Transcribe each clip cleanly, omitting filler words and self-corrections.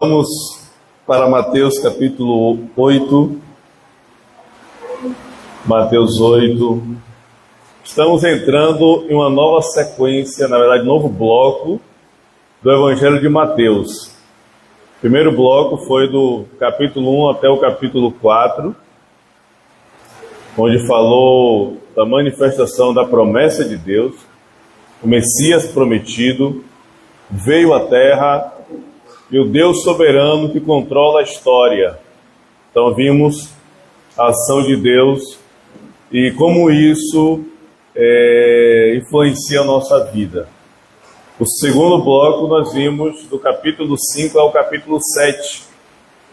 Vamos para Mateus capítulo 8. Mateus 8. Estamos entrando em uma nova sequência, na verdade, novo bloco do Evangelho de Mateus. O primeiro bloco foi do capítulo 1 até o capítulo 4, onde falou da manifestação da promessa de Deus. O Messias prometido veio à Terra e o Deus soberano que controla a história. Então vimos a ação de Deus e como isso influencia a nossa vida. O segundo bloco nós vimos do capítulo 5 ao capítulo 7,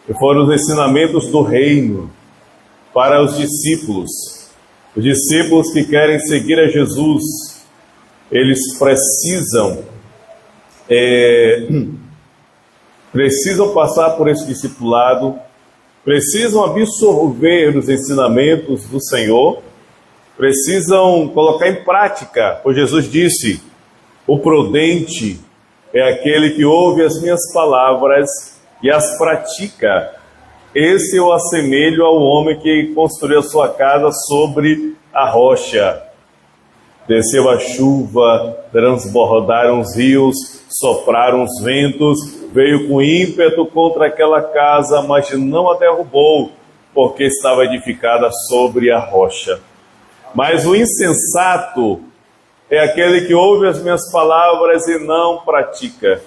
que foram os ensinamentos do reino para os discípulos. Os discípulos que querem seguir a Jesus, eles precisam passar por esse discipulado, precisam absorver os ensinamentos do Senhor, precisam colocar em prática, pois Jesus disse: o prudente é aquele que ouve as minhas palavras e as pratica. Esse eu assemelho ao homem que construiu a sua casa sobre a rocha. Desceu a chuva, transbordaram os rios, sopraram os ventos, veio com ímpeto contra aquela casa, mas não a derrubou, porque estava edificada sobre a rocha. Mas o insensato é aquele que ouve as minhas palavras e não pratica.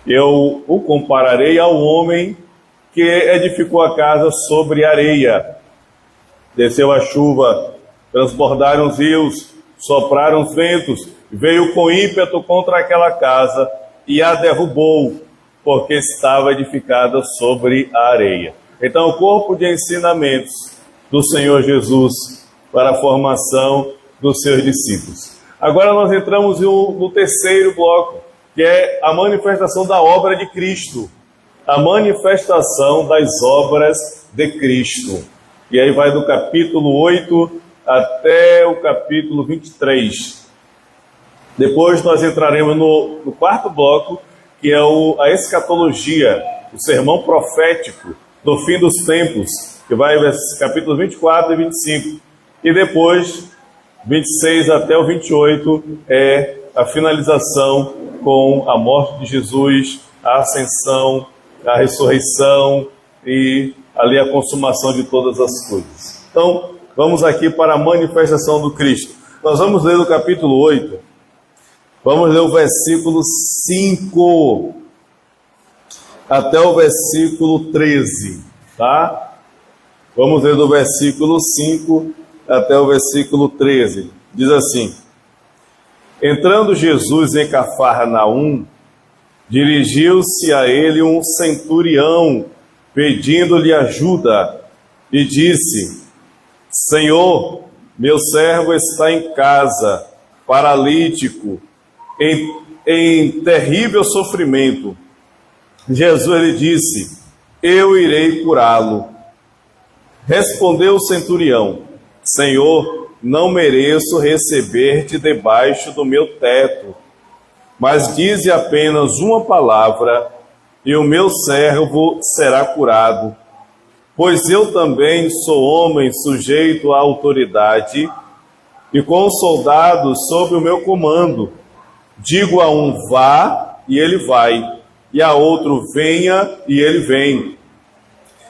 Eu o compararei ao homem que edificou a casa sobre areia. Desceu a chuva, transbordaram os rios, sopraram os ventos, veio com ímpeto contra aquela casa e a derrubou, porque estava edificada sobre a areia. Então, o corpo de ensinamentos do Senhor Jesus para a formação dos seus discípulos. Agora nós entramos no terceiro bloco, que é a manifestação da obra de Cristo. A manifestação das obras de Cristo. E aí vai do capítulo 8 até o capítulo 23. Depois nós entraremos no quarto bloco, que é a escatologia, o sermão profético do fim dos tempos, que vai capítulos 24 e 25. E depois, 26 até o 28, é a finalização com a morte de Jesus, a ascensão, a ressurreição e ali a consumação de todas as coisas. Então, vamos aqui para a manifestação do Cristo. Nós vamos ler o capítulo 8. Vamos ler o versículo 5 até o versículo 13, tá? Vamos ler do versículo 5 até o versículo 13. Diz assim: entrando Jesus em Cafarnaum, dirigiu-se a ele um centurião, pedindo-lhe ajuda, e disse: Senhor, meu servo está em casa, paralítico, em terrível sofrimento. Jesus lhe disse: eu irei curá-lo. Respondeu o centurião: Senhor, não mereço receber-te debaixo do meu teto, mas dize apenas uma palavra, e o meu servo será curado. Pois eu também sou homem sujeito à autoridade, e com soldados sob o meu comando. Digo a um: vá, e ele vai, e a outro: venha, e ele vem.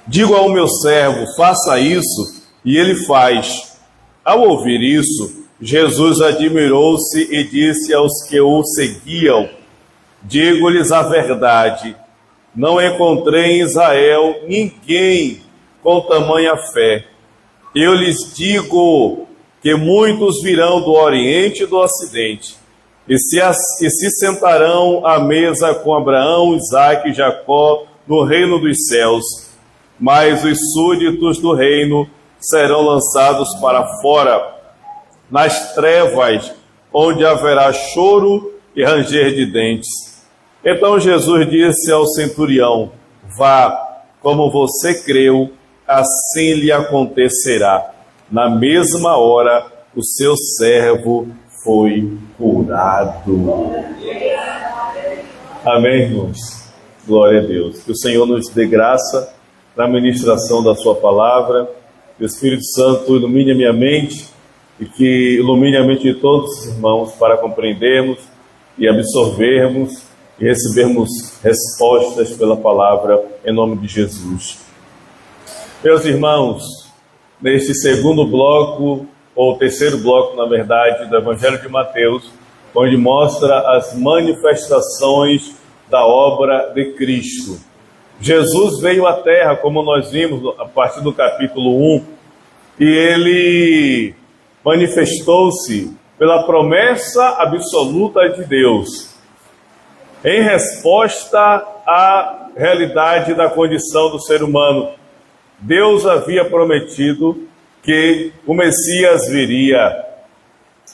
Digo ao meu servo: faça isso, e ele faz. Ao ouvir isso, Jesus admirou-se e disse aos que o seguiam: digo-lhes a verdade, não encontrei em Israel ninguém com tamanha fé. Eu lhes digo que muitos virão do Oriente e do Ocidente, e se sentarão à mesa com Abraão, Isaque e Jacó no reino dos céus, mas os súditos do reino serão lançados para fora, nas trevas, onde haverá choro e ranger de dentes. Então Jesus disse ao centurião: vá, como você creu, assim lhe acontecerá. Na mesma hora, o seu servo foi curado. Amém, irmãos? Glória a Deus. Que o Senhor nos dê graça na ministração da sua palavra, que o Espírito Santo ilumine a minha mente e que ilumine a mente de todos os irmãos para compreendermos e absorvermos e recebermos respostas pela palavra em nome de Jesus. Meus irmãos, neste segundo bloco, ou terceiro bloco, na verdade, do Evangelho de Mateus, onde mostra as manifestações da obra de Cristo. Jesus veio à Terra, como nós vimos a partir do capítulo 1, e ele manifestou-se pela promessa absoluta de Deus, em resposta à realidade da condição do ser humano. Deus havia prometido que o Messias viria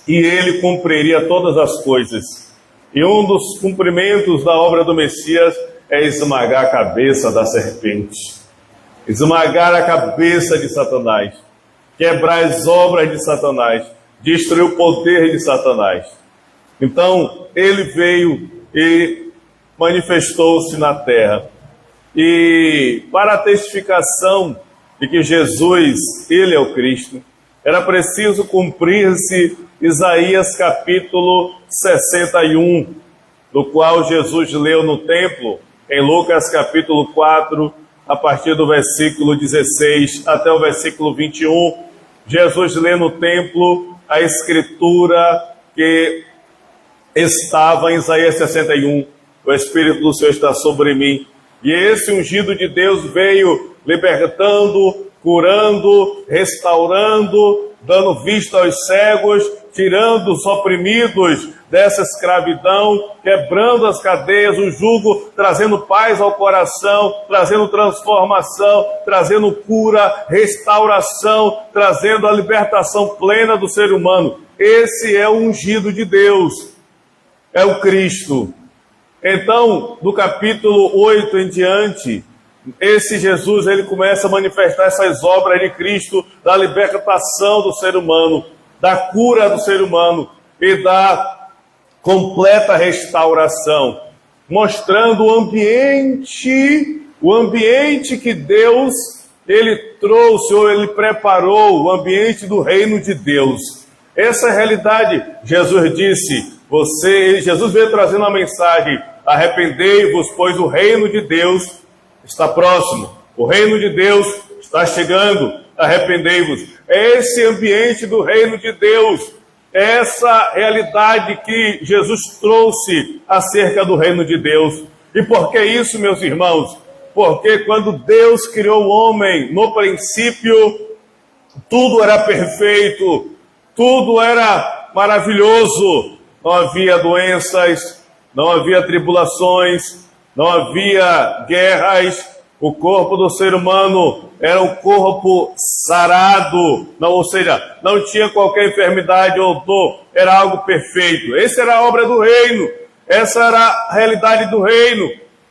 e ele cumpriria todas as coisas. E um dos cumprimentos da obra do Messias é esmagar a cabeça da serpente, esmagar a cabeça de Satanás, quebrar as obras de Satanás, destruir o poder de Satanás. Então, ele veio e manifestou-se na terra. E para a testificação de que Jesus, ele é o Cristo, era preciso cumprir-se Isaías capítulo 61, do qual Jesus leu no templo, em Lucas capítulo 4, a partir do versículo 16 até o versículo 21. Jesus lê no templo a escritura que estava em Isaías 61. O Espírito do Senhor está sobre mim. E esse ungido de Deus veio libertando, curando, restaurando, dando vista aos cegos, tirando os oprimidos dessa escravidão, quebrando as cadeias, o jugo, trazendo paz ao coração, trazendo transformação, trazendo cura, restauração, trazendo a libertação plena do ser humano. Esse é o ungido de Deus, é o Cristo. Então, do capítulo 8 em diante, esse Jesus, ele começa a manifestar essas obras de Cristo, da libertação do ser humano, da cura do ser humano e da completa restauração, mostrando o ambiente que Deus, ele trouxe, ou ele preparou, o ambiente do reino de Deus. Essa é a realidade. Jesus disse, Jesus veio trazendo uma mensagem: arrependei-vos, pois o reino de Deus está próximo, o reino de Deus está chegando, arrependei-vos. É esse ambiente do reino de Deus, essa realidade que Jesus trouxe acerca do reino de Deus. E por que isso, meus irmãos? Porque quando Deus criou o homem, no princípio, tudo era perfeito, tudo era maravilhoso, não havia doenças, não havia tribulações, não havia guerras. O corpo do ser humano era um corpo sarado, ou seja, não tinha qualquer enfermidade ou dor, era algo perfeito. Essa era a obra do reino, essa era a realidade do reino,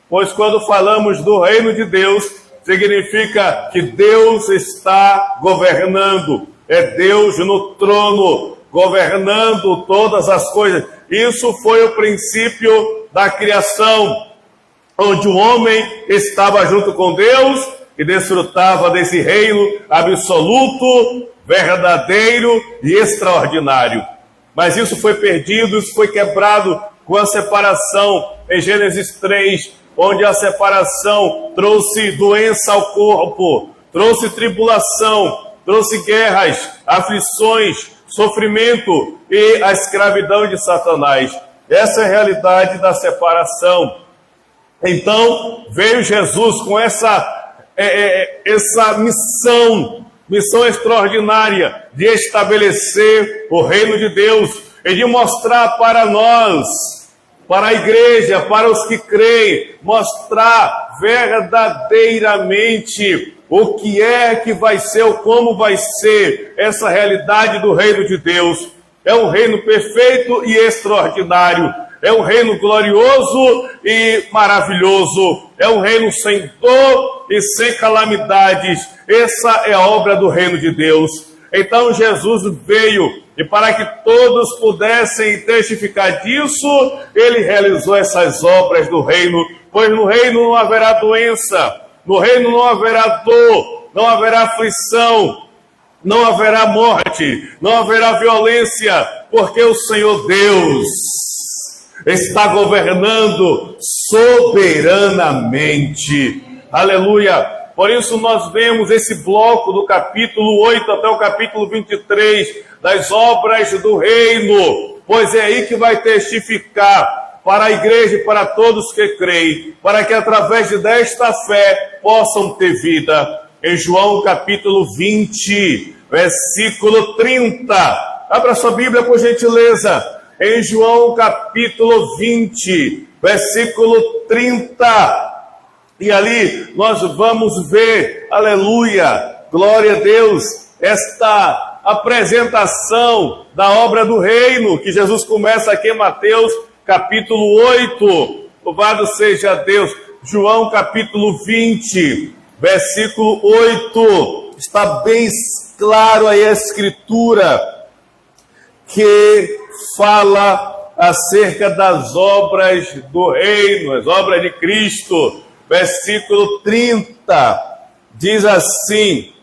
pois quando falamos do reino de Deus, significa que Deus está governando, é Deus no trono, governando todas as coisas. Isso foi o princípio da criação, onde o homem estava junto com Deus e desfrutava desse reino absoluto, verdadeiro e extraordinário. Mas isso foi perdido, isso foi quebrado com a separação em Gênesis 3, onde a separação trouxe doença ao corpo, trouxe tribulação, trouxe guerras, aflições, sofrimento e a escravidão de Satanás. Essa é a realidade da separação. Então, veio Jesus com essa missão extraordinária de estabelecer o reino de Deus e de mostrar para nós, para a igreja, para os que creem, mostrar verdadeiramente o que é que vai ser, ou como vai ser essa realidade do reino de Deus. É um reino perfeito e extraordinário. É um reino glorioso e maravilhoso. É um reino sem dor e sem calamidades. Essa é a obra do reino de Deus. Então Jesus veio E para que todos pudessem testificar disso, ele realizou essas obras do reino, pois no reino não haverá doença, no reino não haverá dor, não haverá aflição, não haverá morte, não haverá violência, porque o Senhor Deus está governando soberanamente. Aleluia! Por isso nós vemos esse bloco do capítulo 8 até o capítulo 23 das obras do reino, pois é aí que vai testificar para a igreja e para todos que creem, para que através desta fé possam ter vida. Em João capítulo 20, versículo 30. Abra sua Bíblia por gentileza. Em João capítulo 20, versículo 30. E ali nós vamos ver, aleluia, glória a Deus, esta apresentação da obra do reino, que Jesus começa aqui em Mateus capítulo 8, louvado seja Deus. João capítulo 20, versículo 8, está bem claro aí a escritura, que fala acerca das obras do reino, as obras de Cristo. Versículo 30, diz assim,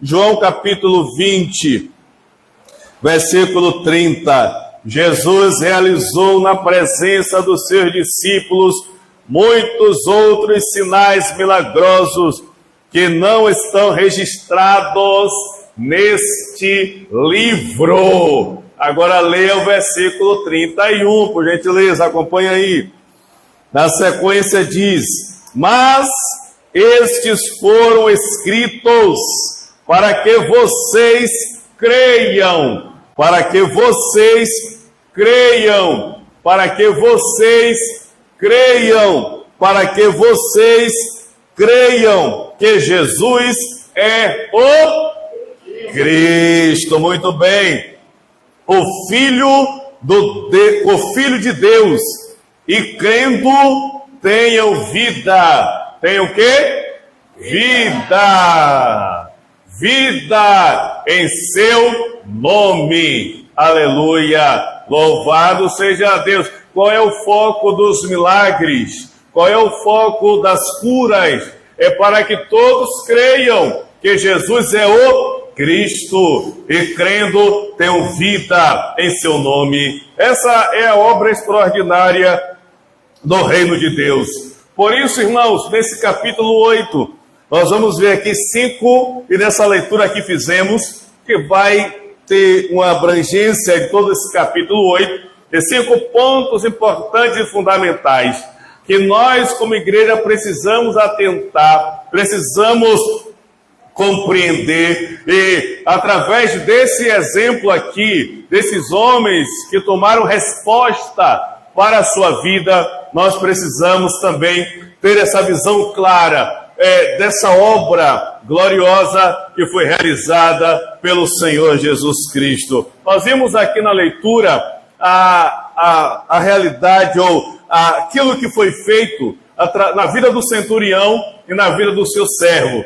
João capítulo 20, versículo 30, Jesus realizou na presença dos seus discípulos muitos outros sinais milagrosos que não estão registrados neste livro. Agora leia o versículo 31, por gentileza, acompanha aí. Na sequência diz: mas estes foram escritos para que vocês creiam, para que vocês creiam, para que vocês creiam, para que vocês creiam que Jesus é o Cristo. Muito bem. O Filho de Deus, e crendo tenham vida. Tenham o quê? Vida. Vida em seu nome. Aleluia. Louvado seja Deus. Qual é o foco dos milagres? Qual é o foco das curas? É para que todos creiam que Jesus é o Cristo, e crendo tenham vida em seu nome. Essa é a obra extraordinária do reino de Deus. Por isso, irmãos, nesse capítulo 8, nós vamos ver aqui 5, e nessa leitura que fizemos, que vai ter uma abrangência de todo esse capítulo 8, de 5 pontos importantes e fundamentais, que nós, como igreja, precisamos atentar, precisamos compreender, e através desse exemplo aqui, desses homens que tomaram resposta para a sua vida, nós precisamos também ter essa visão clara dessa obra gloriosa que foi realizada pelo Senhor Jesus Cristo. Nós vimos aqui na leitura a realidade, ou aquilo que foi feito na vida do centurião e na vida do seu servo.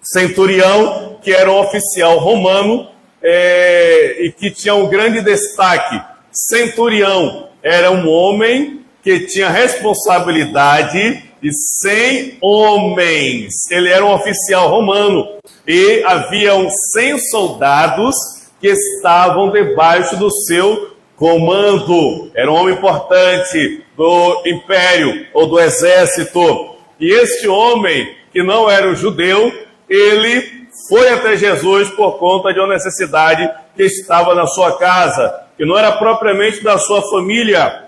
Centurião, que era um oficial romano e que tinha um grande destaque. Centurião era um homem que tinha responsabilidade de 100 homens. Ele era um oficial romano e haviam 100 soldados que estavam debaixo do seu comando. Era um homem importante do império ou do exército. E este homem, que não era um judeu, ele foi até Jesus por conta de uma necessidade que estava na sua casa, que não era propriamente da sua família,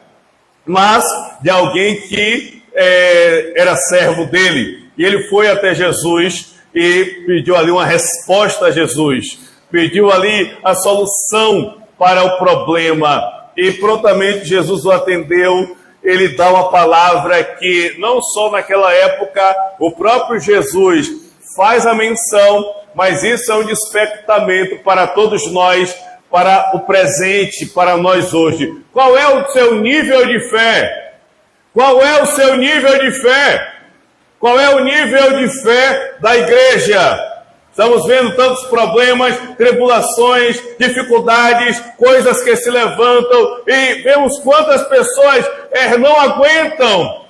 mas de alguém que era servo dele. E ele foi até Jesus e pediu ali uma resposta a Jesus, pediu ali a solução para o problema, e prontamente Jesus o atendeu. Ele dá uma palavra que não só naquela época o próprio Jesus faz a menção, mas isso é um despertamento para todos nós, para o presente, para nós hoje. Qual é o seu nível de fé? Qual é o seu nível de fé? Qual é o nível de fé da igreja? Estamos vendo tantos problemas, tribulações, dificuldades, coisas que se levantam, e vemos quantas pessoas não aguentam,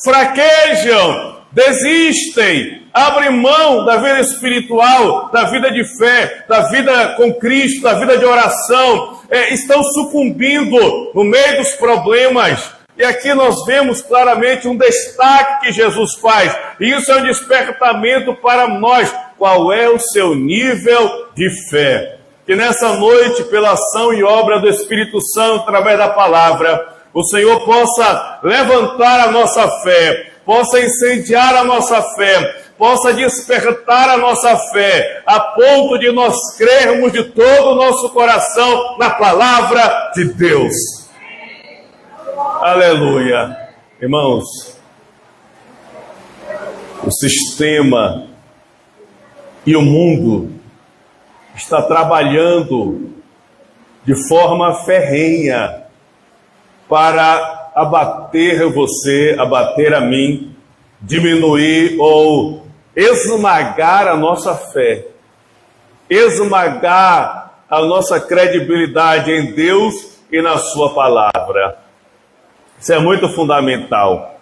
fraquejam, desistem, abrem mão da vida espiritual, da vida de fé, da vida com Cristo, da vida de oração, estão sucumbindo no meio dos problemas. E aqui nós vemos claramente um destaque que Jesus faz, e isso é um despertamento para nós. Qual é o seu nível de fé? Que nessa noite, pela ação e obra do Espírito Santo, através da palavra, o Senhor possa levantar a nossa fé, possa incendiar a nossa fé, possa despertar a nossa fé, a ponto de nós crermos de todo o nosso coração na palavra de Deus. Aleluia. Irmãos, o sistema e o mundo está trabalhando de forma ferrenha para abater você, abater a mim, diminuir ou esmagar a nossa fé, esmagar a nossa credibilidade em Deus e na sua palavra. Isso é muito fundamental.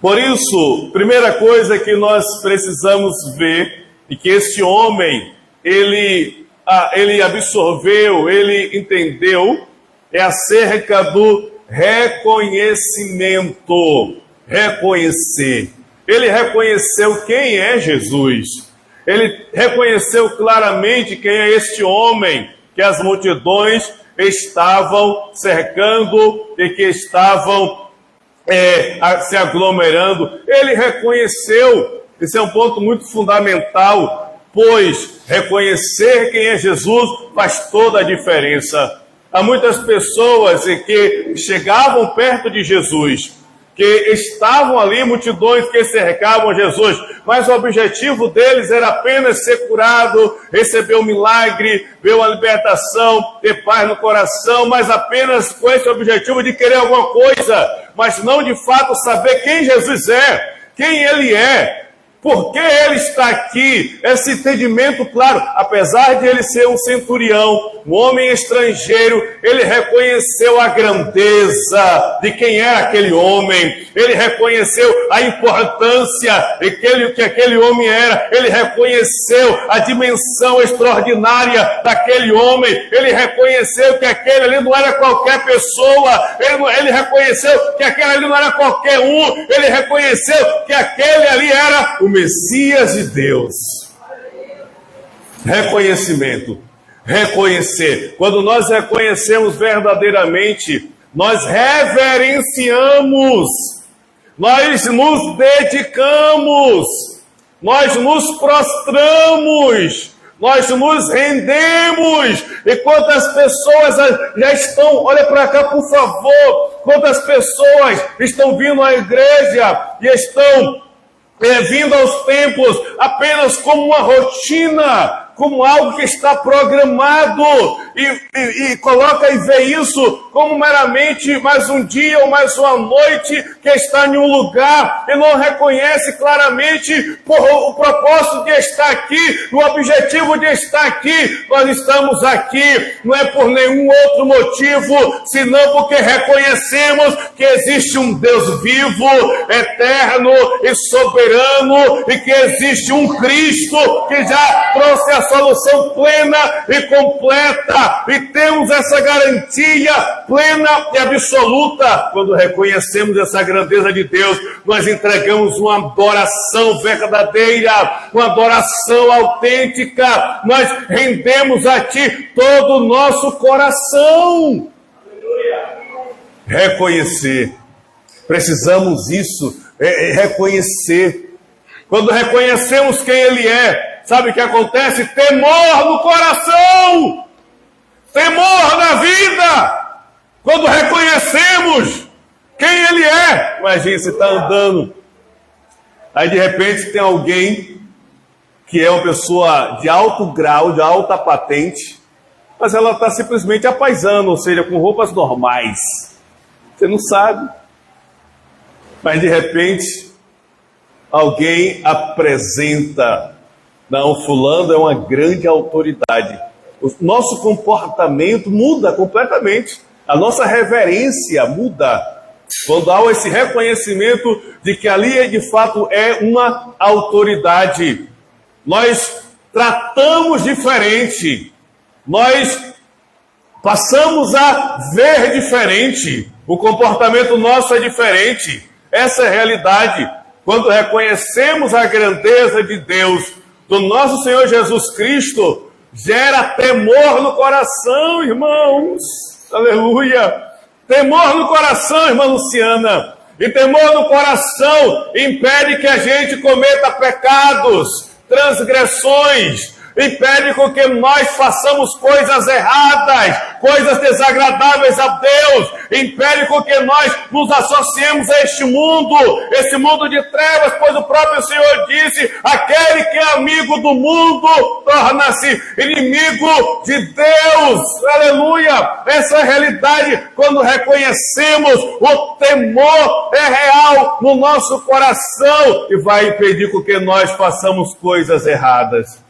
Por isso, primeira coisa que nós precisamos ver, e que esse homem, ele absorveu, ele entendeu, é acerca do reconhecimento. Reconhecer. Ele reconheceu quem é Jesus. Ele reconheceu claramente quem é este homem que as multidões estavam cercando e que estavam se aglomerando. Ele reconheceu. Esse é um ponto muito fundamental, pois reconhecer quem é Jesus faz toda a diferença. Há muitas pessoas que chegavam perto de Jesus, que estavam ali, multidões que cercavam Jesus, mas o objetivo deles era apenas ser curado, receber um milagre, ver uma libertação, ter paz no coração, mas apenas com esse objetivo de querer alguma coisa, mas não de fato saber quem Jesus é, quem Ele é. Por que ele está aqui? Esse entendimento claro, apesar de ele ser um centurião, um homem estrangeiro, ele reconheceu a grandeza de quem era aquele homem, ele reconheceu a importância que aquele homem era, ele reconheceu a dimensão extraordinária daquele homem, ele reconheceu que aquele ali não era qualquer pessoa, ele reconheceu que aquele ali não era qualquer um, ele reconheceu que aquele ali era o Messias de Deus. Reconhecimento. Reconhecer. Quando nós reconhecemos verdadeiramente, nós reverenciamos, nós nos dedicamos, nós nos prostramos, nós nos rendemos. E quantas pessoas já estão, olha para cá por favor, quantas pessoas estão vindo à igreja e estão vindo aos templos apenas como uma rotina, como algo que está programado, e coloca e vê isso como meramente mais um dia ou mais uma noite que está em um lugar, e não reconhece claramente o propósito de estar aqui, o objetivo de estar aqui. Nós estamos aqui, não é por nenhum outro motivo, senão porque reconhecemos que existe um Deus vivo, eterno e soberano, e que existe um Cristo que já trouxe a solução plena e completa, e temos essa garantia plena e absoluta. Quando reconhecemos essa grandeza de Deus, nós entregamos uma adoração verdadeira, uma adoração autêntica, nós rendemos a Ti todo o nosso coração. Reconhecer, precisamos isso, reconhecer. Quando reconhecemos quem Ele é, sabe o que acontece? Temor no coração, temor na vida. Quando reconhecemos quem Ele é, imagina, você está andando, aí de repente tem alguém que é uma pessoa de alto grau, de alta patente, mas ela está simplesmente apaisando, ou seja, com roupas normais. Você não sabe, mas de repente alguém apresenta Não, fulano é uma grande autoridade. O nosso comportamento muda completamente. A nossa reverência muda quando há esse reconhecimento de que ali de fato é uma autoridade. Nós tratamos diferente. Nós passamos a ver diferente. O comportamento nosso é diferente. Essa é a realidade. Quando reconhecemos a grandeza de Deus, do nosso Senhor Jesus Cristo, gera temor no coração, irmãos. Aleluia. Temor no coração, irmã Luciana. E temor no coração impede que a gente cometa pecados, transgressões, impede com que nós façamos coisas erradas, coisas desagradáveis a Deus, impede com que nós nos associemos a este mundo, esse mundo de trevas, pois o próprio Senhor disse, aquele que é amigo do mundo, torna-se inimigo de Deus, aleluia, essa é a realidade, quando reconhecemos o temor é real no nosso coração, e vai impedir com que nós façamos coisas erradas.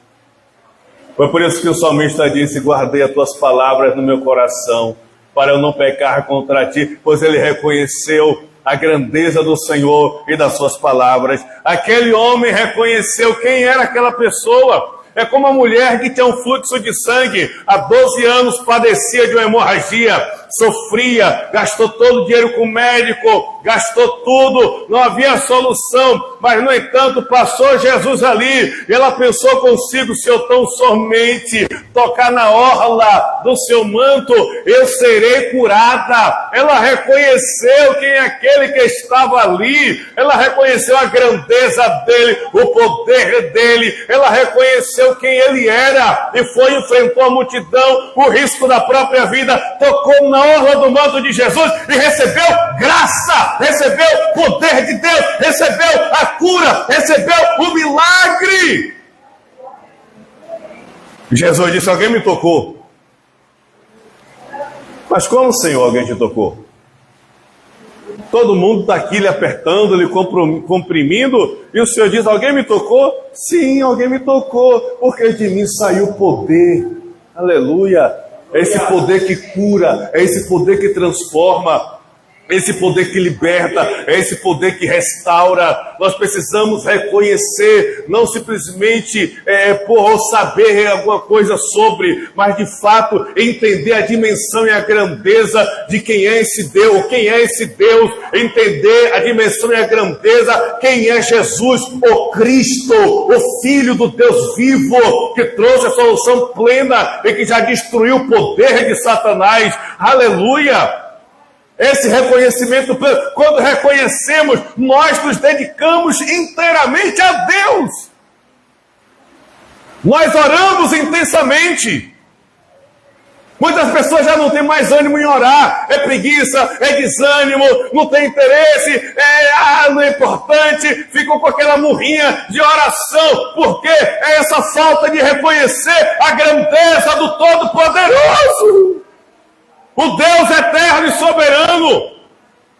Foi por isso que o salmista disse, guardei as tuas palavras no meu coração, para eu não pecar contra ti, pois ele reconheceu a grandeza do Senhor e das suas palavras. Aquele homem reconheceu quem era aquela pessoa. É como a mulher que tinha um fluxo de sangue, há 12 anos padecia de uma hemorragia, sofria, gastou todo o dinheiro com o médico, gastou tudo, não havia solução, mas no entanto passou Jesus ali, e ela pensou consigo, se eu tão somente tocar na orla do seu manto, eu serei curada. Ela reconheceu quem é aquele que estava ali, ela reconheceu a grandeza dele, o poder dele, ela reconheceu quem ele era, e foi, enfrentou a multidão, o risco da própria vida, tocou na orla do manto de Jesus, e recebeu graça, recebeu poder de Deus, recebeu a cura, recebeu o milagre. Jesus disse, alguém me tocou. Mas como, Senhor, alguém te tocou? Todo mundo está aqui lhe apertando, lhe comprimindo, e o Senhor diz, alguém me tocou? Sim, alguém me tocou, porque de mim saiu poder. Aleluia. É esse poder que cura, é esse poder que transforma, é esse poder que liberta, é esse poder que restaura. Nós precisamos reconhecer, não simplesmente por saber alguma coisa sobre, mas de fato entender a dimensão e a grandeza de quem é esse Deus, entender a dimensão e a grandeza, quem é Jesus, o Cristo, o Filho do Deus vivo, que trouxe a solução plena e que já destruiu o poder de Satanás. Aleluia! Esse reconhecimento, quando reconhecemos, nós nos dedicamos inteiramente a Deus. Nós oramos intensamente. Muitas pessoas já não têm mais ânimo em orar. É preguiça, é desânimo, não tem interesse, não é importante. Ficam com aquela murrinha de oração. Porque é essa falta de reconhecer a grandeza do Todo-Poderoso. O Deus eterno e soberano,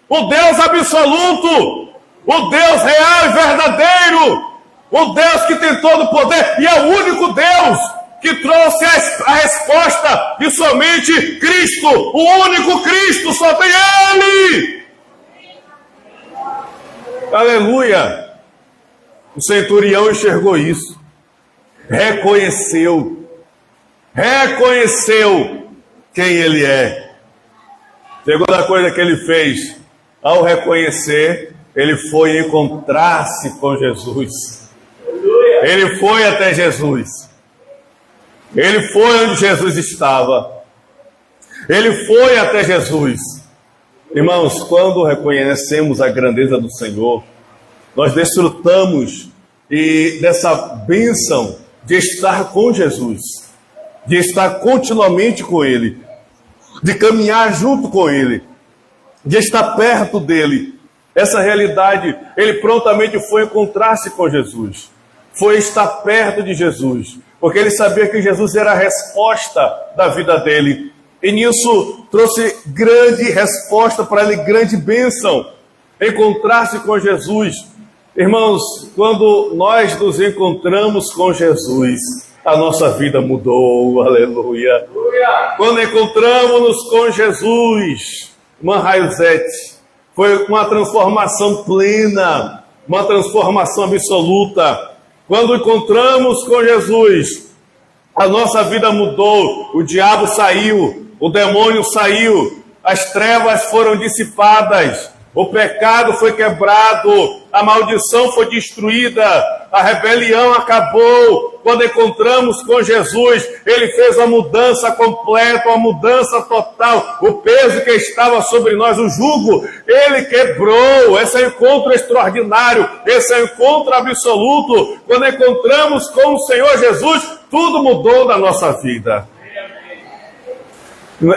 o Deus absoluto, o Deus real e verdadeiro, o Deus que tem todo o poder, e é o único Deus que trouxe a resposta de somente Cristo, o único Cristo, só tem Ele. Aleluia! O centurião enxergou isso, reconheceu quem Ele é. Segunda coisa que ele fez, ao reconhecer, ele foi encontrar-se com Jesus. Ele foi até Jesus. Ele foi onde Jesus estava. Ele foi até Jesus. Irmãos, quando reconhecemos a grandeza do Senhor, nós desfrutamos dessa bênção de estar com Jesus, de estar continuamente com Ele, de caminhar junto com Ele, de estar perto dEle. Essa realidade, ele prontamente foi encontrar-se com Jesus, foi estar perto de Jesus, porque ele sabia que Jesus era a resposta da vida dele, e nisso trouxe grande resposta para ele, grande bênção, encontrar-se com Jesus. Irmãos, quando nós nos encontramos com Jesus, a nossa vida mudou, aleluia. Quando encontramos-nos com Jesus, irmã Raizete, foi uma transformação plena, uma transformação absoluta. Quando encontramos com Jesus, a nossa vida mudou, o diabo saiu, o demônio saiu, as trevas foram dissipadas, o pecado foi quebrado, a maldição foi destruída, a rebelião acabou. Quando encontramos com Jesus, Ele fez uma mudança completa, uma mudança total. O peso que estava sobre nós, o jugo, Ele quebrou. Esse é um encontro extraordinário, esse é um encontro absoluto. Quando encontramos com o Senhor Jesus, tudo mudou na nossa vida.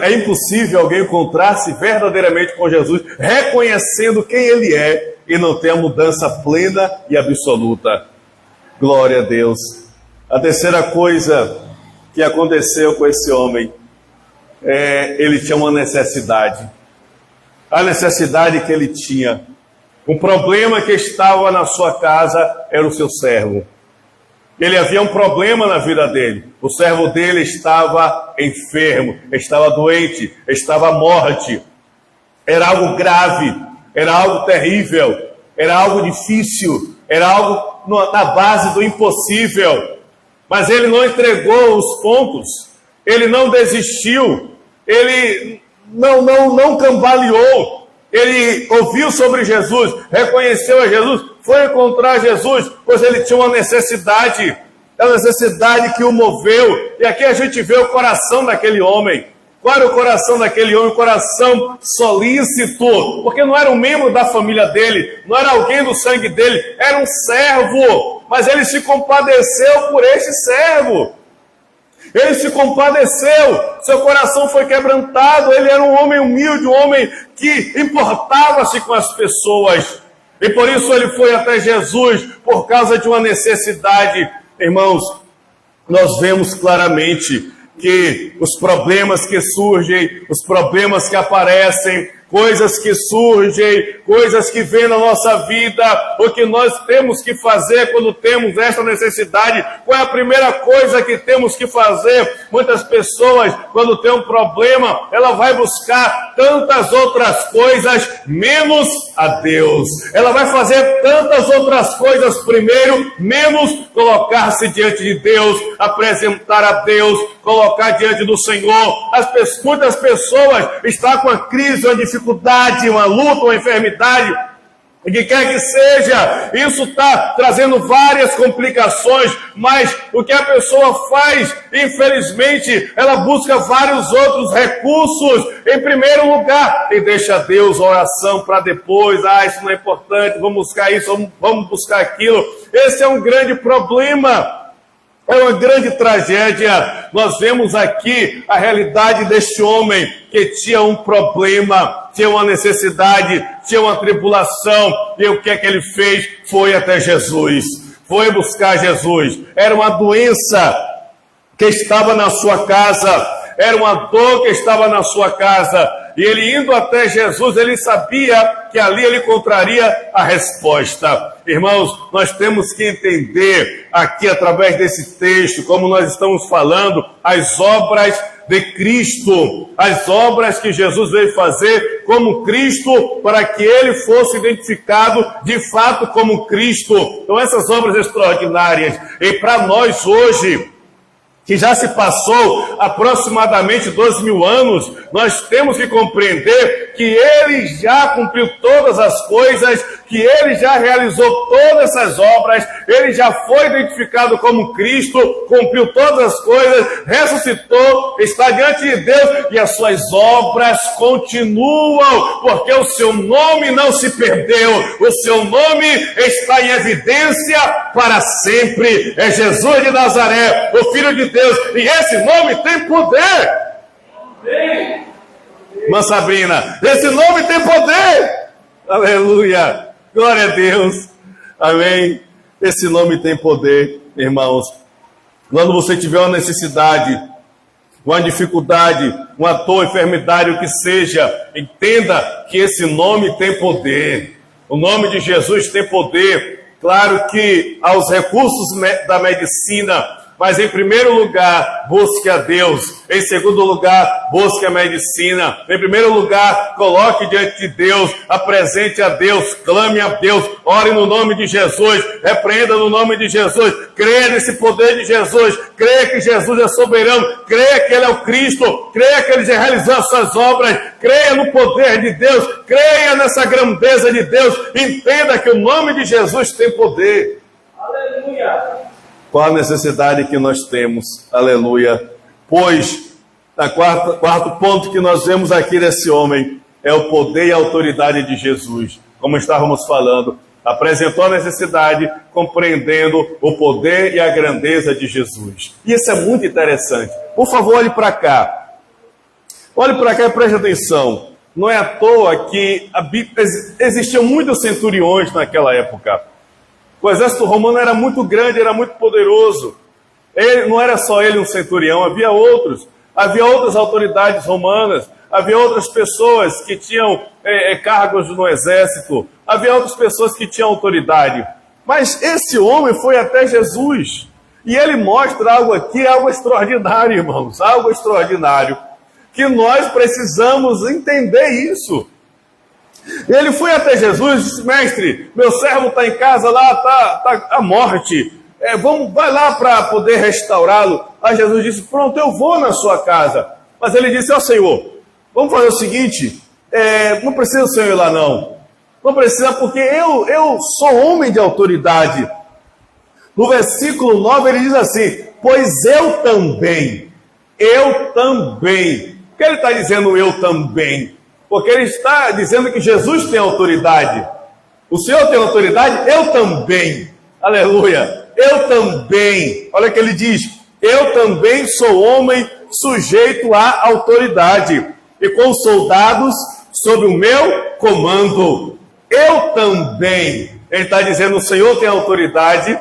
É impossível alguém encontrar-se verdadeiramente com Jesus, reconhecendo quem Ele é, e não ter a mudança plena e absoluta. Glória a Deus. A terceira coisa que aconteceu com esse homem, ele tinha uma necessidade. A necessidade que ele tinha, um problema que estava na sua casa era o seu servo. Ele havia um problema na vida dele. O servo dele estava enfermo, estava doente, estava à morte. Era algo grave, era algo terrível, era algo difícil, era algo na base do impossível. Mas ele não entregou os pontos, ele não desistiu, ele não cambaleou. Ele ouviu sobre Jesus, reconheceu a Jesus, foi encontrar Jesus, pois ele tinha uma necessidade, a necessidade que o moveu. E aqui a gente vê o coração daquele homem. Qual era o coração daquele homem? O coração solícito, porque não era um membro da família dele, não era alguém do sangue dele, era um servo, mas ele se compadeceu por este servo. Ele se compadeceu, seu coração foi quebrantado, ele era um homem humilde, um homem que importava-se com as pessoas. E por isso ele foi até Jesus, por causa de uma necessidade. Irmãos, nós vemos claramente que os problemas que surgem, os problemas que aparecem, coisas que surgem, coisas que vêm na nossa vida, o que nós temos que fazer quando temos esta necessidade. Qual é a primeira coisa que temos que fazer? Muitas pessoas, quando tem um problema, ela vai buscar tantas outras coisas, menos a Deus. Ela vai fazer tantas outras coisas primeiro, menos colocar-se diante de Deus, apresentar a Deus, colocar diante do Senhor. Muitas pessoas estão com a crise, uma dificuldade, uma luta, uma enfermidade, o que quer que seja, isso está trazendo várias complicações, mas o que a pessoa faz, infelizmente, ela busca vários outros recursos em primeiro lugar, e deixa Deus, a oração para depois. Isso não é importante, vamos buscar isso, vamos buscar aquilo. Esse é um grande problema. É uma grande tragédia. Nós vemos aqui a realidade deste homem que tinha um problema, tinha uma necessidade, tinha uma tribulação. E o que é que ele fez? Foi até Jesus. Foi buscar Jesus. Era uma doença que estava na sua casa. Era uma dor que estava na sua casa. E ele indo até Jesus, ele sabia que ali ele encontraria a resposta. Irmãos, nós temos que entender aqui através desse texto, como nós estamos falando, as obras de Cristo, as obras que Jesus veio fazer como Cristo, para que ele fosse identificado de fato como Cristo. Então essas obras extraordinárias, e para nós hoje, que já se passou aproximadamente 2.000 anos, nós temos que compreender que ele já cumpriu todas as coisas, que ele já realizou todas essas obras, ele já foi identificado como Cristo, cumpriu todas as coisas, ressuscitou, está diante de Deus, e as suas obras continuam, porque o seu nome não se perdeu, o seu nome está em evidência para sempre. É Jesus de Nazaré, o Filho de Deus, e esse nome tem poder. Irmã Sabrina, esse nome tem poder. Aleluia, glória a Deus, amém. Esse nome tem poder, irmãos. Quando você tiver uma necessidade, uma dificuldade, uma dor, enfermidade, o que seja, entenda que esse nome tem poder. O nome de Jesus tem poder. claro que aos recursos da medicina, mas em primeiro lugar, busque a Deus. Em segundo lugar, busque a medicina. Em primeiro lugar, coloque diante de Deus, apresente a Deus, clame a Deus, ore no nome de Jesus, repreenda no nome de Jesus, creia nesse poder de Jesus, creia que Jesus é soberano, creia que Ele é o Cristo, creia que Ele já realizou as suas obras, creia no poder de Deus, creia nessa grandeza de Deus, entenda que o nome de Jesus tem poder. Aleluia! Qual a necessidade que nós temos? Aleluia! Pois, quarto ponto que nós vemos aqui desse homem é o poder e a autoridade de Jesus. Como estávamos falando, apresentou a necessidade, compreendendo o poder e a grandeza de Jesus. E isso é muito interessante. Por favor, olhe para cá. Olhe para cá e preste atenção. Não é à toa que existiam muitos centuriões naquela época. O exército romano era muito grande, era muito poderoso. Não era só ele um centurião, havia outros. Havia outras autoridades romanas, havia outras pessoas que tinham cargos no exército, havia outras pessoas que tinham autoridade. Mas esse homem foi até Jesus. E ele mostra algo aqui, algo extraordinário, irmãos, algo extraordinário. Que nós precisamos entender isso. Ele foi até Jesus e disse: mestre, meu servo está em casa lá, está à morte. Vai lá para poder restaurá-lo. Aí Jesus disse: pronto, eu vou na sua casa. Mas ele disse: ó Senhor, vamos fazer o seguinte, não precisa o Senhor ir lá não. Não precisa, porque eu sou homem de autoridade. No versículo 9 ele diz assim: pois eu também. Por que ele está dizendo eu também? Porque ele está dizendo que Jesus tem autoridade. O Senhor tem autoridade? Eu também. Aleluia. Eu também. Olha o que ele diz: eu também sou homem sujeito à autoridade, e com soldados sob o meu comando. Eu também. Ele está dizendo: o Senhor tem autoridade,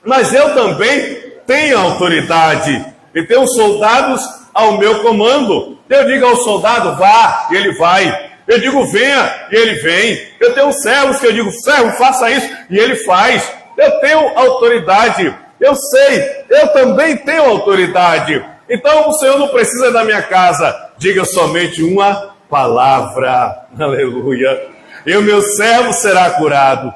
mas eu também tenho autoridade. E tenho soldados ao meu comando. Eu digo ao soldado: vá, e ele vai. Eu digo: venha, e ele vem. Eu tenho servos que eu digo: servo, faça isso, e ele faz. Eu tenho autoridade. Eu sei, eu também tenho autoridade. Então o Senhor não precisa da minha casa. Diga somente uma palavra. Aleluia. E o meu servo será curado.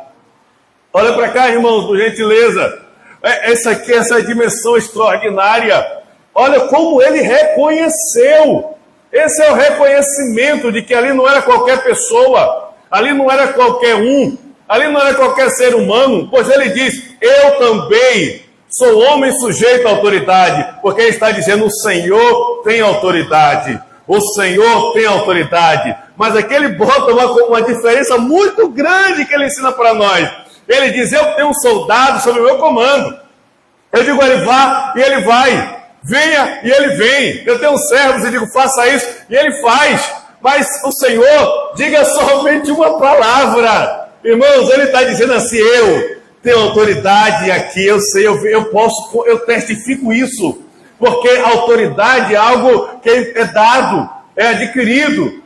Olha para cá, irmãos, por gentileza. Essa dimensão extraordinária. Olha como ele reconheceu. Esse é o reconhecimento de que ali não era qualquer pessoa, ali não era qualquer um, ali não era qualquer ser humano, pois ele diz: eu também sou homem sujeito à autoridade, porque ele está dizendo: o Senhor tem autoridade, o Senhor tem autoridade. Mas aqui ele bota uma diferença muito grande que ele ensina para nós. Ele diz: eu tenho um soldado sob o meu comando. Eu digo: ele vá, e ele vai. Venha, e ele vem. Eu tenho servos e digo: faça isso, e ele faz. Mas o Senhor, diga somente uma palavra. Irmãos, ele está dizendo assim: eu tenho autoridade aqui, eu sei, eu testifico isso. Porque a autoridade é algo que é dado, é adquirido.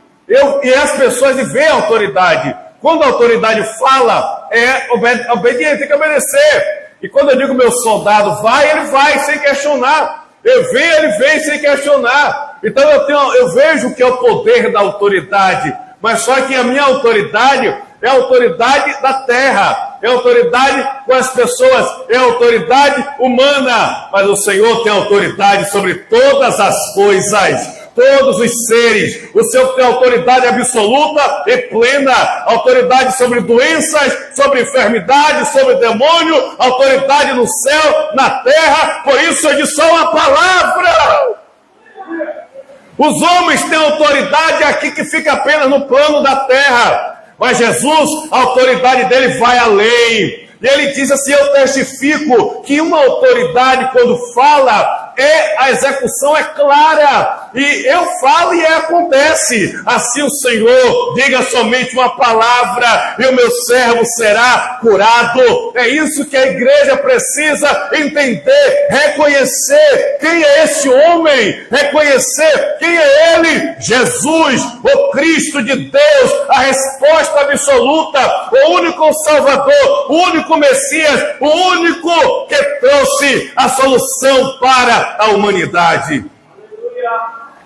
E as pessoas veem a autoridade. Quando a autoridade fala, é obediente, tem que obedecer. E quando eu digo: meu soldado vai, ele vai, sem questionar. Ele vem sem questionar. Então eu vejo que é o poder da autoridade. Mas só que a minha autoridade é a autoridade da terra. É a autoridade com as pessoas. É a autoridade humana. Mas o Senhor tem autoridade sobre todas as coisas. Todos os seres. O Senhor tem autoridade absoluta e plena. Autoridade sobre doenças, sobre enfermidades, sobre demônio. Autoridade no céu, na terra. Por isso eu disse só uma palavra. Os homens têm autoridade aqui que fica apenas no plano da terra. Mas Jesus, a autoridade dele vai além. E ele diz assim: eu testifico que uma autoridade, quando fala, e a execução é clara. E eu falo e acontece. Assim o Senhor, diga somente uma palavra e o meu servo será curado. É isso que a igreja precisa entender, reconhecer quem é esse homem, reconhecer quem é ele, Jesus, o Cristo de Deus, a resposta absoluta, o único Salvador, o único Messias, o único que trouxe a solução para a humanidade.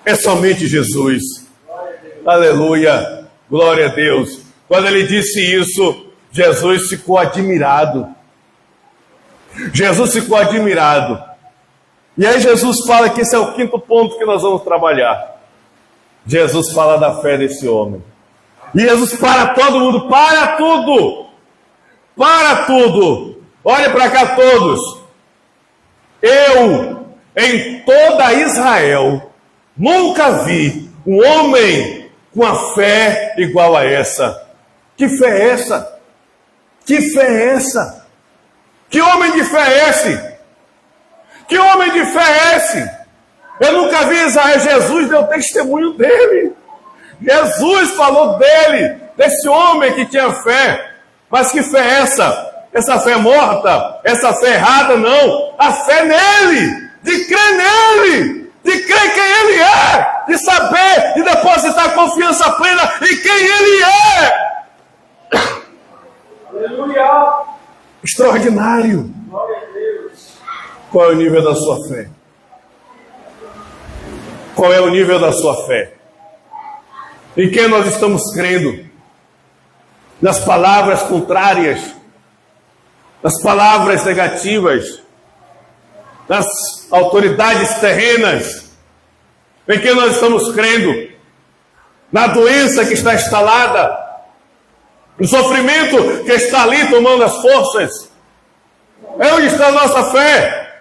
É somente Jesus. Aleluia, glória a Deus. Quando ele disse isso, Jesus ficou admirado. Jesus ficou admirado. E aí Jesus fala que esse é o quinto ponto que nós vamos trabalhar. Jesus fala da fé desse homem. E Jesus para todo mundo, para tudo. Para tudo. Olhe para cá todos. Eu, em toda Israel, nunca vi um homem com a fé igual a essa. Que fé é essa? Que fé é essa? Que homem de fé é esse? Que homem de fé é esse? Eu nunca vi Israel. Jesus deu testemunho dele. Jesus falou dele, desse homem que tinha fé. Mas que fé é essa? Essa fé morta? Essa fé errada? Não. A fé nele, de crer nele, de crer quem ele é, de saber e depositar confiança plena em quem ele é. Aleluia! Extraordinário. Glória a Deus. Qual é o nível da sua fé? Qual é o nível da sua fé? Em quem nós estamos crendo? Nas palavras contrárias, nas palavras negativas, nas autoridades terrenas? Em quem nós estamos crendo? Na doença que está instalada, no sofrimento que está ali tomando as forças? É onde está a nossa fé?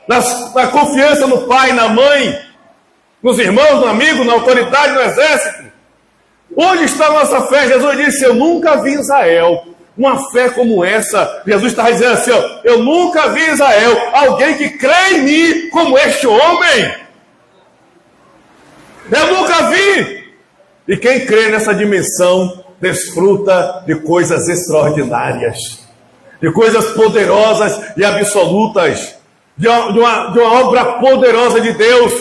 Na confiança no pai, na mãe, nos irmãos, no amigo, na autoridade, no exército? Onde está a nossa fé? Jesus disse: eu nunca vi em Israel uma fé como essa. Jesus está dizendo assim, ó, eu nunca vi em Israel alguém que crê em mim como este homem. Eu nunca vi. E quem crê nessa dimensão desfruta de coisas extraordinárias, de coisas poderosas e absolutas, de uma obra poderosa de Deus.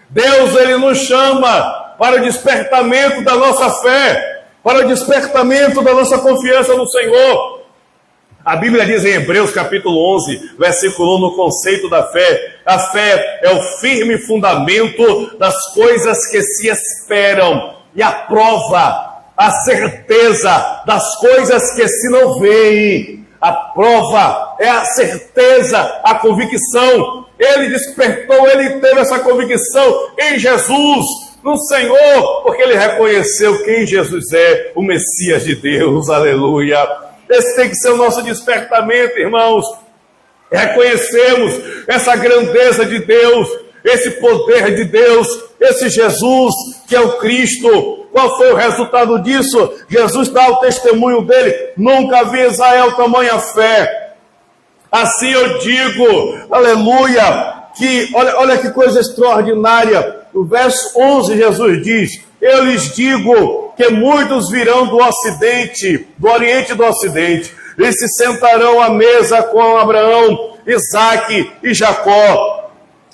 Deus, ele nos chama para o despertamento da nossa fé, para o despertamento da nossa confiança no Senhor. A Bíblia diz em Hebreus capítulo 11, versículo 1, no conceito da fé: a fé é o firme fundamento das coisas que se esperam e a prova, a certeza das coisas que se não veem. A prova é a certeza, a convicção. Ele despertou, ele teve essa convicção em Jesus, no Senhor, porque ele reconheceu quem Jesus é, o Messias de Deus. Aleluia. Esse tem que ser o nosso despertamento, irmãos. Reconhecemos essa grandeza de Deus, esse poder de Deus, esse Jesus que é o Cristo. Qual foi o resultado disso? Jesus dá o testemunho dele: nunca vi Israel tamanha fé. Assim eu digo, aleluia, que olha que coisa extraordinária. No verso 11, Jesus diz: eu lhes digo que muitos virão do ocidente, do oriente e do ocidente, e se sentarão à mesa com Abraão, Isaque e Jacó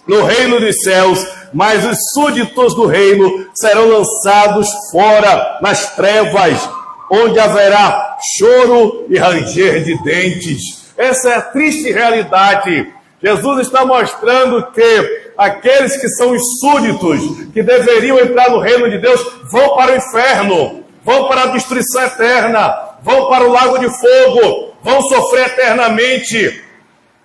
no reino dos céus, mas os súditos do reino serão lançados fora nas trevas, onde haverá choro e ranger de dentes. Essa é a triste realidade. Jesus está mostrando que aqueles que são os súditos, que deveriam entrar no reino de Deus, vão para o inferno, vão para a destruição eterna, vão para o lago de fogo, vão sofrer eternamente.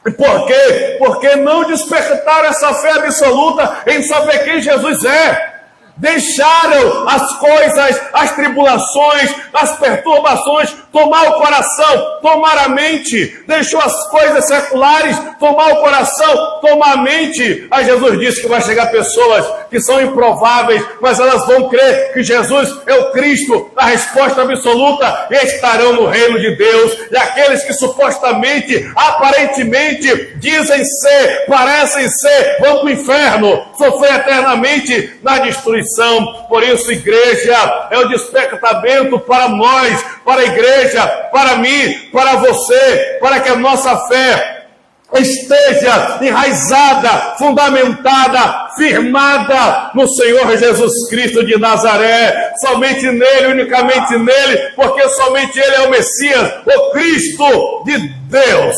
E por quê? Porque não despertaram essa fé absoluta em saber quem Jesus é. deixaram as coisas, as tribulações, as perturbações tomar o coração, tomar a mente, deixou as coisas seculares tomar o coração, tomar a mente. Aí Jesus disse que vai chegar pessoas que são improváveis, mas elas vão crer que Jesus é o Cristo, a resposta absoluta, e estarão no reino de Deus. E aqueles que supostamente, aparentemente, dizem ser, parecem ser, vão para o inferno, sofrer eternamente na destruição. Por isso, igreja, é o despertamento para nós, para a igreja, para mim, para você, para que a nossa fé esteja enraizada, fundamentada, firmada no Senhor Jesus Cristo de Nazaré, somente nele, unicamente nele, porque somente ele é o Messias, o Cristo de Deus.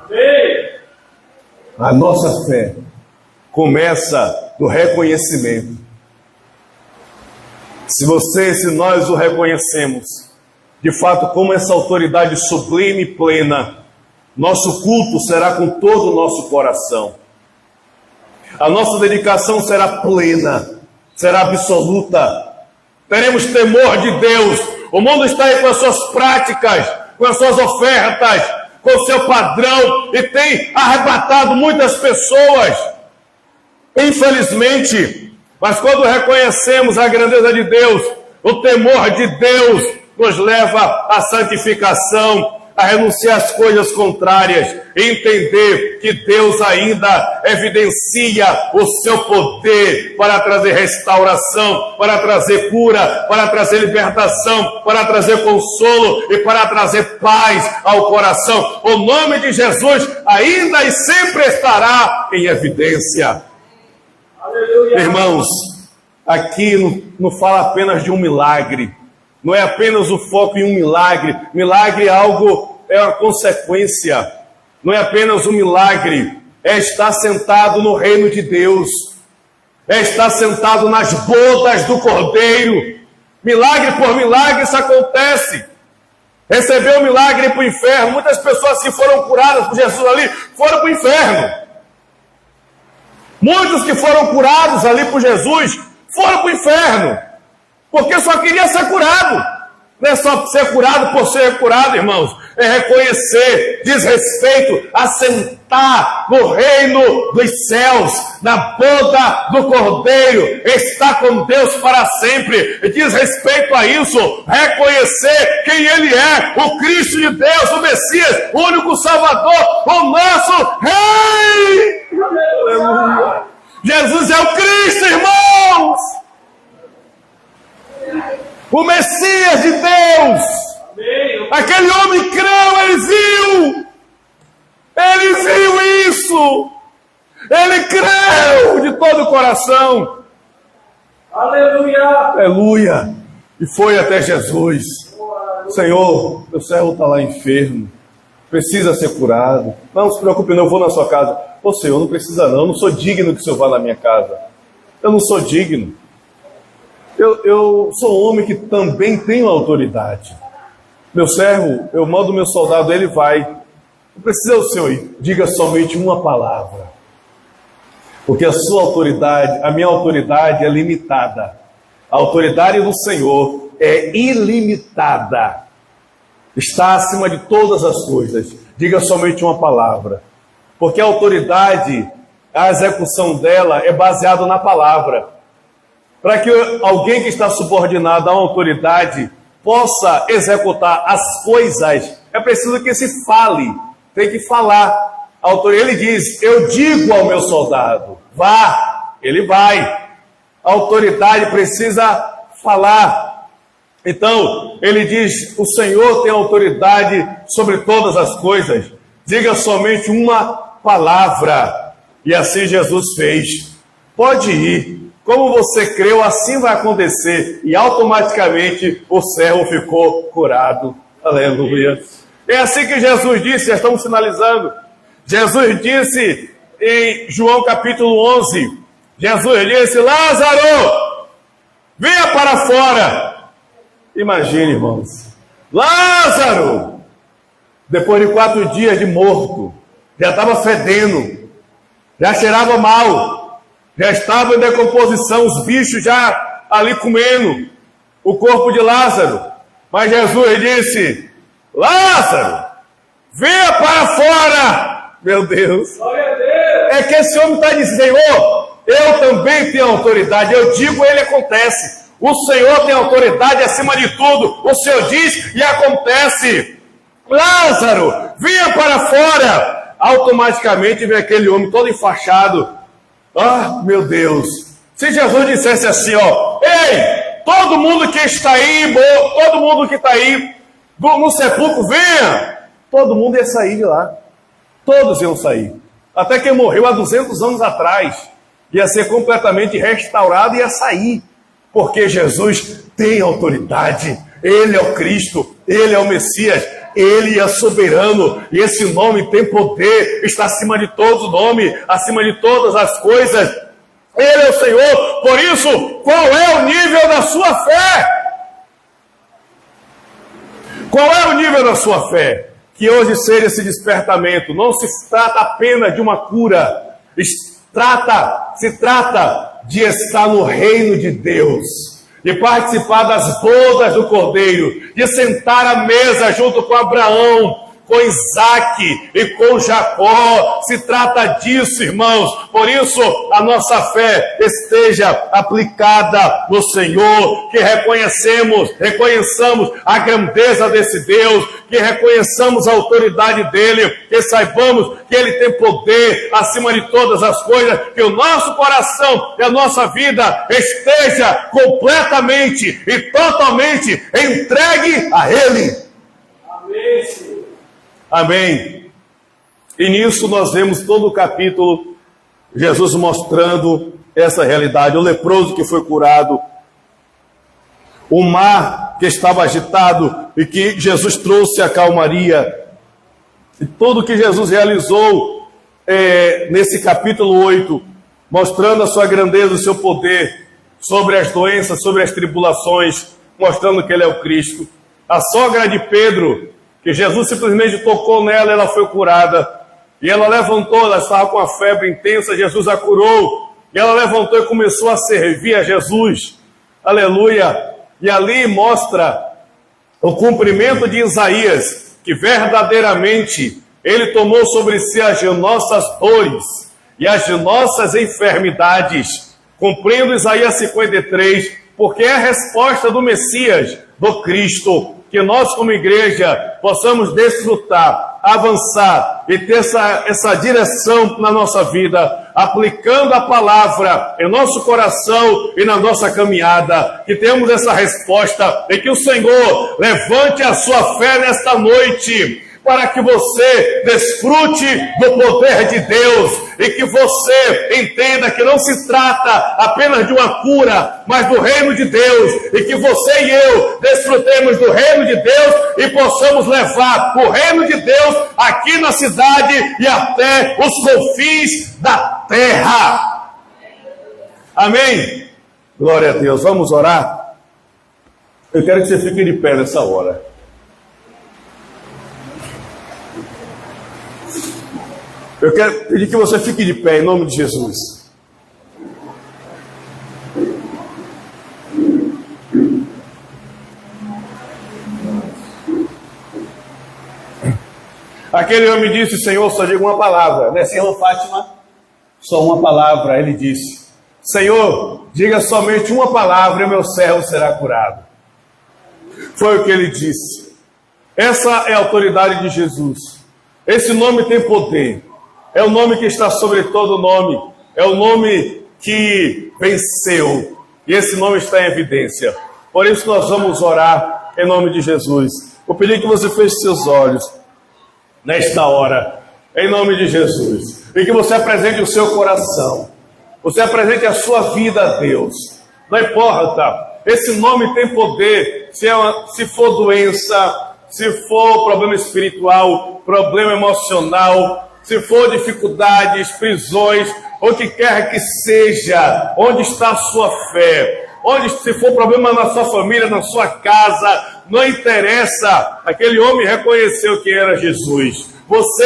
Amém. A nossa fé começa do reconhecimento. Se nós o reconhecemos, de fato, como essa autoridade sublime e plena, nosso culto será com todo o nosso coração. A nossa dedicação será plena, será absoluta. Teremos temor de Deus. O mundo está aí com as suas práticas, com as suas ofertas, com o seu padrão, e tem arrebatado muitas pessoas, infelizmente. Mas quando reconhecemos a grandeza de Deus, o temor de Deus nos leva à santificação, a renunciar às coisas contrárias, entender que Deus ainda evidencia o seu poder para trazer restauração, para trazer cura, para trazer libertação, para trazer consolo e para trazer paz ao coração. O nome de Jesus ainda e sempre estará em evidência. Aleluia. Irmãos, aqui não fala apenas de um milagre. Não é apenas o foco em um milagre. Milagre é uma consequência. Não é apenas um milagre. É estar sentado no reino de Deus. É estar sentado nas bodas do Cordeiro. Milagre por milagre isso acontece. Recebeu o milagre para o inferno. Muitas pessoas que foram curadas por Jesus ali foram para o inferno. Muitos que foram curados ali por Jesus foram para o inferno. Porque só queria ser curado. Não é só ser curado por ser curado, irmãos. É reconhecer, diz respeito a sentar no reino dos céus, na boda do Cordeiro, estar com Deus para sempre. Diz respeito a isso, reconhecer quem Ele é, o Cristo de Deus, o Messias, o único Salvador, o nosso Rei. Aleluia. Jesus é o Cristo, irmãos. O Messias de Deus. Amém. Aquele homem creu, ele viu isso, ele creu de todo o coração. Aleluia. Aleluia. E foi até Jesus. Senhor, meu servo está lá enfermo, precisa ser curado. Não se preocupe, não, eu vou na sua casa. Ô Senhor, não precisa não, eu não sou digno que o Senhor vá na minha casa. Eu não sou digno. Eu sou um homem que também tenho autoridade. Meu servo, eu mando meu soldado, ele vai. Não precisa o Senhor ir. Diga somente uma palavra. Porque a sua autoridade, a minha autoridade é limitada. A autoridade do Senhor é ilimitada. Está acima de todas as coisas. Diga somente uma palavra. Porque a autoridade, a execução dela é baseada na palavra. Para que alguém que está subordinado a uma autoridade possa executar as coisas, é preciso que se fale, tem que falar. Ele diz, eu digo ao meu soldado, vá, ele vai. A autoridade precisa falar. Então, ele diz, o Senhor tem autoridade sobre todas as coisas. Diga somente uma palavra. E assim Jesus fez. Pode ir. Como você creu, assim vai acontecer. E automaticamente o servo ficou curado. Aleluia. É assim que Jesus disse, já estamos finalizando. Jesus disse em João capítulo 11, Jesus disse, Lázaro, venha para fora. Imagine, irmãos, Lázaro, depois de 4 dias de morto, já estava fedendo, já cheirava mal. Já estava em decomposição, os bichos já ali comendo o corpo de Lázaro. Mas Jesus disse: Lázaro, venha para fora. Meu Deus. É que esse homem está dizendo: Senhor, eu também tenho autoridade. Eu digo, ele acontece. O Senhor tem autoridade acima de tudo. O Senhor diz e acontece. Lázaro, venha para fora. Automaticamente vem aquele homem todo enfaixado. Ah, meu Deus. Se Jesus dissesse assim, ó: ei, todo mundo que está aí, todo mundo que está aí no sepulcro, venha. Todo mundo ia sair de lá. Todos iam sair. Até quem morreu há 200 anos atrás ia ser completamente restaurado e ia sair. Porque Jesus tem autoridade. Ele é o Cristo, Ele é o Messias, Ele é soberano. E esse nome tem poder, está acima de todo nome, acima de todas as coisas. Ele é o Senhor. Por isso, qual é o nível da sua fé? Qual é o nível da sua fé? Que hoje seja esse despertamento. Não se trata apenas de uma cura. Se trata de estar no reino de Deus, de participar das bodas do Cordeiro, de sentar à mesa junto com Abraão, com Isaac e com Jacó. Se trata disso, irmãos. Por isso, a nossa fé esteja aplicada no Senhor, que reconheçamos a grandeza desse Deus, que reconheçamos a autoridade dEle, que saibamos que Ele tem poder acima de todas as coisas, que o nosso coração e a nossa vida esteja completamente e totalmente entregue a Ele. Amém, Senhor. Amém. E nisso nós vemos todo o capítulo, Jesus mostrando essa realidade. O leproso que foi curado, o mar que estava agitado e que Jesus trouxe a calmaria. E tudo que Jesus realizou nesse capítulo 8, mostrando a sua grandeza, o seu poder sobre as doenças, sobre as tribulações, mostrando que Ele é o Cristo. A sogra de Pedro, que Jesus simplesmente tocou nela, ela foi curada. E ela levantou, ela estava com a febre intensa, Jesus a curou. E ela levantou e começou a servir a Jesus. Aleluia! E ali mostra o cumprimento de Isaías, que verdadeiramente Ele tomou sobre si as nossas dores e as nossas enfermidades. Cumprindo Isaías 53, porque é a resposta do Messias, do Cristo, que nós como igreja possamos desfrutar, avançar e ter essa direção na nossa vida, aplicando a palavra em nosso coração e na nossa caminhada, que temos essa resposta e que o Senhor levante a sua fé nesta noite, para que você desfrute do poder de Deus e que você entenda que não se trata apenas de uma cura, mas do reino de Deus, e que você e eu desfrutemos do reino de Deus e possamos levar o reino de Deus aqui na cidade e até os confins da terra. Amém? Glória a Deus. Vamos orar? Eu quero que você fique de pé nessa hora. Eu quero pedir que você fique de pé em nome de Jesus. Aquele homem disse: Senhor, só diga uma palavra, né, Senhor Fátima? Só uma palavra. Ele disse: Senhor, diga somente uma palavra e o meu servo será curado. Foi o que ele disse. Essa é a autoridade de Jesus. Esse nome tem poder. É o nome que está sobre todo nome. É o nome que venceu. E esse nome está em evidência. Por isso nós vamos orar em nome de Jesus. Vou pedir que você feche seus olhos nesta hora, em nome de Jesus. E que você apresente o seu coração. Você apresente a sua vida a Deus. Não importa. Esse nome tem poder. Se for doença, se for problema espiritual, problema emocional, se for dificuldades, prisões, o que quer que seja, onde está a sua fé, se for problema na sua família, na sua casa, não interessa. Aquele homem reconheceu que era Jesus. Você,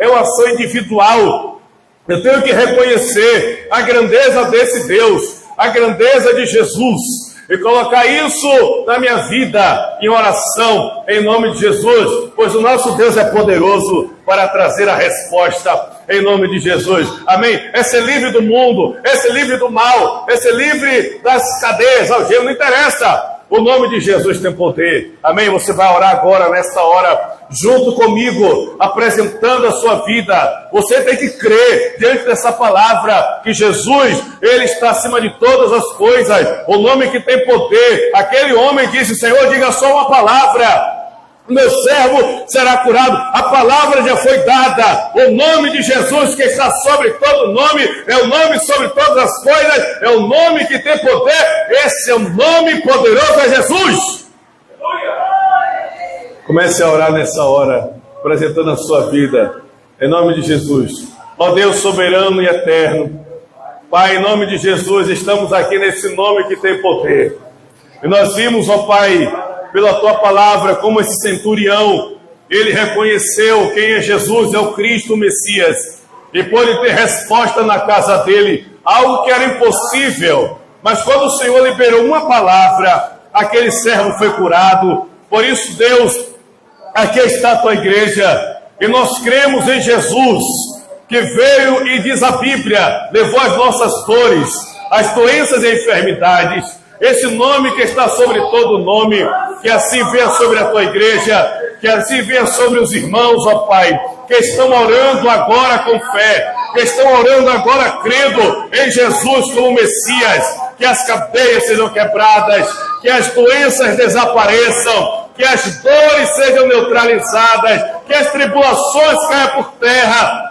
é uma ação individual. Eu tenho que reconhecer a grandeza desse Deus, a grandeza de Jesus, e colocar isso na minha vida em oração, em nome de Jesus, pois o nosso Deus é poderoso para trazer a resposta, em nome de Jesus, amém? É ser livre do mundo, é ser livre do mal, é ser livre das cadeias, algemas, não interessa. O nome de Jesus tem poder, amém? Você vai orar agora, nesta hora, junto comigo, apresentando a sua vida. Você tem que crer diante dessa palavra, que Jesus, Ele está acima de todas as coisas, o nome que tem poder. Aquele homem disse: Senhor, diga só uma palavra, meu servo será curado. A palavra já foi dada. O nome de Jesus, que está sobre todo nome, é o nome sobre todas as coisas, é o nome que tem poder. Esse é o nome poderoso, é Jesus. Comece a orar nessa hora, apresentando a sua vida, em nome de Jesus. Ó Deus soberano e eterno, Pai, em nome de Jesus, estamos aqui nesse nome que tem poder. E nós vimos, ó Pai, pela Tua palavra, como esse centurião, ele reconheceu quem é Jesus, é o Cristo, o Messias, e pôde ter resposta na casa dele, algo que era impossível. Mas quando o Senhor liberou uma palavra, aquele servo foi curado. Por isso, Deus, aqui está a Tua igreja, e nós cremos em Jesus, que veio e, diz a Bíblia, levou as nossas dores, as doenças e enfermidades. Esse nome que está sobre todo nome, que assim venha sobre a Tua igreja, que assim venha sobre os irmãos, ó Pai, que estão orando agora com fé, que estão orando agora crendo em Jesus como Messias, que as cadeias sejam quebradas, que as doenças desapareçam, que as dores sejam neutralizadas, que as tribulações caiam por terra,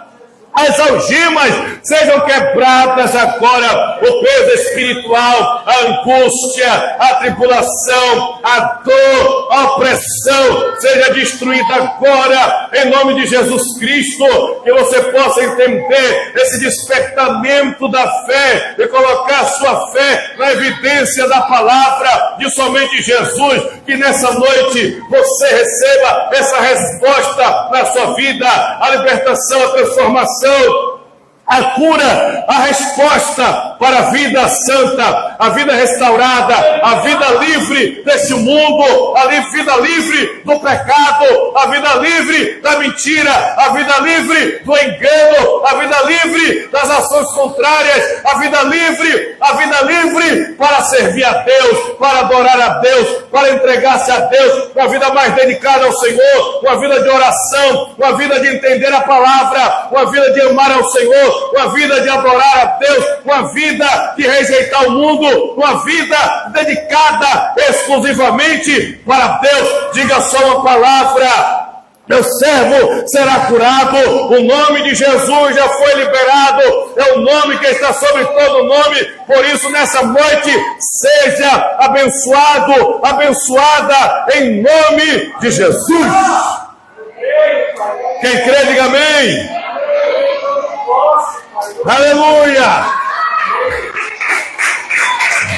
as algemas sejam quebradas agora, o peso espiritual, a angústia, a tribulação, a dor, a opressão seja destruída agora, em nome de Jesus Cristo, que você possa entender esse despertamento da fé e colocar sua fé na evidência da palavra de somente Jesus, que nessa noite você receba essa resposta na sua vida, a libertação, a transformação, a cura, a resposta para a vida santa, a vida restaurada, a vida livre deste mundo, a vida livre do pecado, a vida livre da mentira, a vida livre do engano, a vida livre das ações contrárias, a vida livre para servir a Deus, para adorar a Deus, para entregar-se a Deus, uma vida mais dedicada ao Senhor, uma vida de oração, uma vida de entender a palavra, uma vida de amar ao Senhor, uma vida de adorar a Deus, uma vida de rejeitar o mundo, uma vida dedicada exclusivamente para Deus. Diga só uma palavra: meu servo será curado. O nome de Jesus já foi liberado, é o nome que está sobre todo nome. Por isso, nessa noite, seja abençoado, abençoada, em nome de Jesus. Quem crê, diga amém. Aleluia!